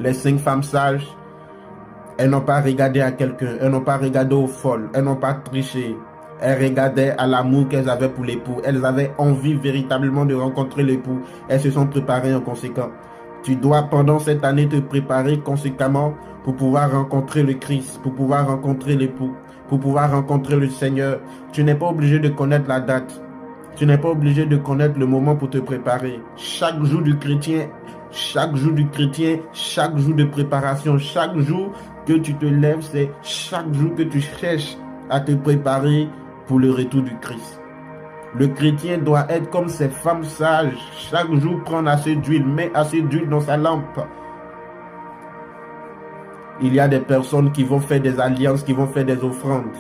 Les 5 femmes sages, elles n'ont pas regardé à quelqu'un, elles n'ont pas regardé aux folles, elles n'ont pas triché. Elles regardaient à l'amour qu'elles avaient pour l'époux. Elles avaient envie véritablement de rencontrer l'époux. Elles se sont préparées en conséquent. Tu dois pendant cette année te préparer conséquemment pour pouvoir rencontrer le Christ, pour pouvoir rencontrer l'époux, pour pouvoir rencontrer le Seigneur. Tu n'es pas obligé de connaître la date. Tu n'es pas obligé de connaître le moment pour te préparer. Chaque jour du chrétien, chaque jour de préparation, chaque jour que tu te lèves, c'est chaque jour que tu cherches à te préparer pour le retour du Christ. Le chrétien doit être comme ces femmes sages. Chaque jour, prendre assez d'huile, met assez d'huile dans sa lampe. Il y a des personnes qui vont faire des alliances, qui vont faire des offrandes,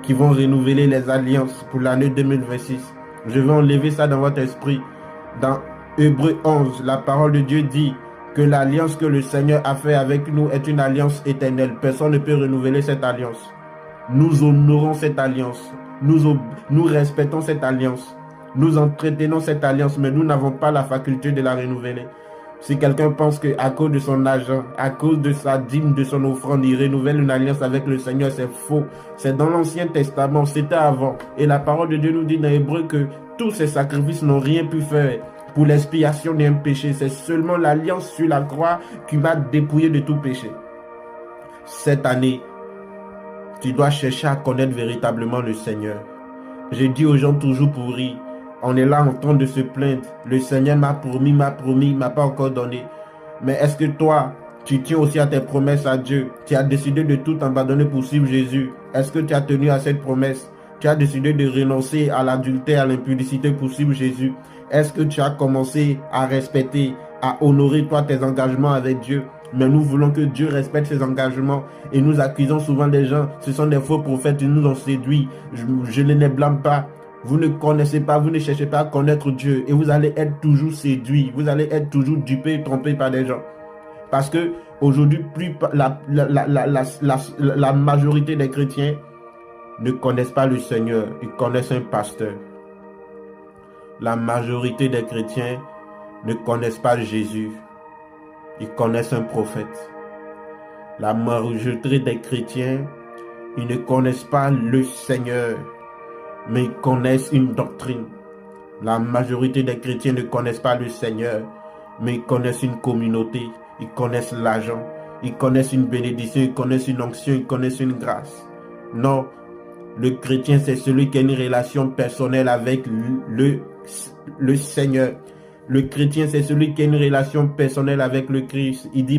qui vont renouveler les alliances pour l'année 2026. Je vais enlever ça dans votre esprit. Dans Hébreux 11, la parole de Dieu dit que l'alliance que le Seigneur a fait avec nous est une alliance éternelle. Personne ne peut renouveler cette alliance. Nous honorons cette alliance. Nous respectons cette alliance. Nous entretenons cette alliance, mais nous n'avons pas la faculté de la renouveler. Si quelqu'un pense qu'à cause de son argent, à cause de sa dîme, de son offrande, il renouvelle une alliance avec le Seigneur, c'est faux. C'est dans l'Ancien Testament, c'était avant. Et la parole de Dieu nous dit dans Hébreux que tous ces sacrifices n'ont rien pu faire pour l'expiation d'un péché. C'est seulement l'alliance sur la croix qui m'a dépouillé de tout péché. Cette année, tu dois chercher à connaître véritablement le Seigneur. Je dis aux gens toujours pourris, on est là en train de se plaindre. Le Seigneur m'a promis, il m'a pas encore donné. Mais est-ce que toi, tu tiens aussi à tes promesses à Dieu? Tu as décidé de tout abandonner pour suivre Jésus. Est-ce que tu as tenu à cette promesse? Tu as décidé de renoncer à l'adultère, à l'impudicité pour suivre Jésus. Est-ce que tu as commencé à respecter, à honorer toi tes engagements avec Dieu? Mais nous voulons que Dieu respecte ses engagements et nous accusons souvent des gens. Ce sont des faux prophètes, ils nous ont séduits. Je ne les blâme pas. Vous ne connaissez pas, vous ne cherchez pas à connaître Dieu et vous allez être toujours séduits. Vous allez être toujours dupés et trompés par des gens. Parce que aujourd'hui, la majorité des chrétiens ne connaissent pas le Seigneur. Ils connaissent un pasteur. La majorité des chrétiens ne connaissent pas Jésus. Ils connaissent un prophète. La majorité des chrétiens, ils ne connaissent pas le Seigneur, mais ils connaissent une doctrine. La majorité des chrétiens ne connaissent pas le Seigneur, mais ils connaissent une communauté, ils connaissent l'argent, ils connaissent une bénédiction, ils connaissent une onction, ils connaissent une grâce. Non, le chrétien, c'est celui qui a une relation personnelle avec le Seigneur. Le chrétien, c'est celui qui a une relation personnelle avec le Christ. Il dit